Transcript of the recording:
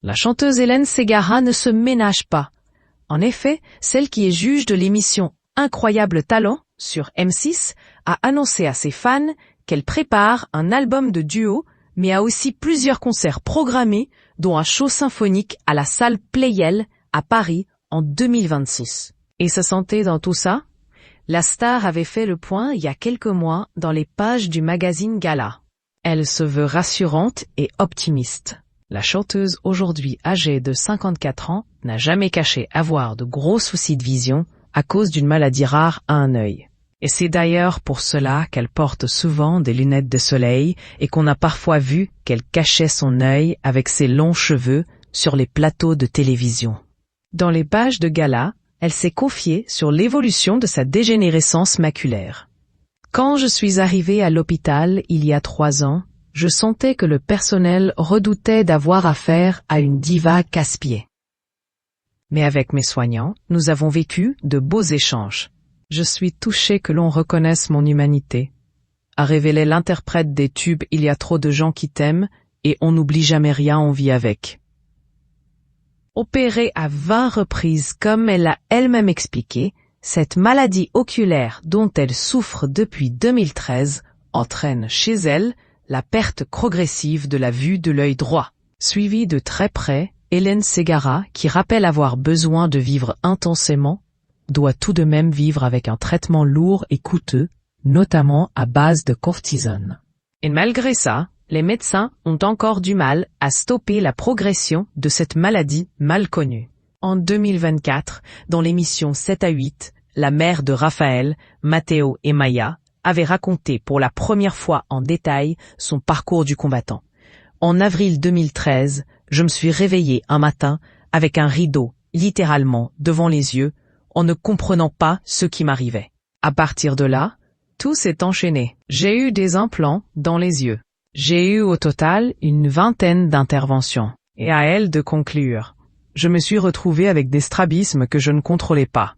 La chanteuse Hélène Ségara ne se ménage pas. En effet, celle qui est juge de l'émission Incroyable Talent sur M6 a annoncé à ses fans qu'elle prépare un album de duo, mais a aussi plusieurs concerts programmés, dont un show symphonique à la salle Pleyel à Paris en 2026. Et sa santé dans tout ça? La star avait fait le point il y a quelques mois dans les pages du magazine Gala. Elle se veut rassurante et optimiste. La chanteuse, aujourd'hui âgée de 54 ans, n'a jamais caché avoir de gros soucis de vision à cause d'une maladie rare à un œil. Et c'est d'ailleurs pour cela qu'elle porte souvent des lunettes de soleil et qu'on a parfois vu qu'elle cachait son œil avec ses longs cheveux sur les plateaux de télévision. Dans les pages de Gala, elle s'est confiée sur l'évolution de sa dégénérescence maculaire. Quand je suis arrivée à l'hôpital il y a 3 ans, je sentais que le personnel redoutait d'avoir affaire à une diva casse-pied. Mais avec mes soignants, nous avons vécu de beaux échanges. Je suis touchée que l'on reconnaisse mon humanité, a révélé l'interprète des tubes « Il y a trop de gens qui t'aiment » et « On n'oublie jamais rien, on vit avec ». Opérée à 20 reprises comme elle l'a elle-même expliqué, cette maladie oculaire dont elle souffre depuis 2013 entraîne chez elle la perte progressive de la vue de l'œil droit. Suivie de très près, Hélène Ségara, qui rappelle avoir besoin de vivre intensément, doit tout de même vivre avec un traitement lourd et coûteux, notamment à base de cortisone. Et malgré ça, les médecins ont encore du mal à stopper la progression de cette maladie mal connue. En 2024, dans l'émission 7 à 8, la mère de Raphaël, Matteo et Maya avait raconté pour la première fois en détail son parcours du combattant. En avril 2013, je me suis réveillée un matin avec un rideau, littéralement, devant les yeux, en ne comprenant pas ce qui m'arrivait. À partir de là, tout s'est enchaîné. J'ai eu des implants dans les yeux. J'ai eu au total une 20aine d'interventions. Et à elle de conclure. Je me suis retrouvée avec des strabismes que je ne contrôlais pas.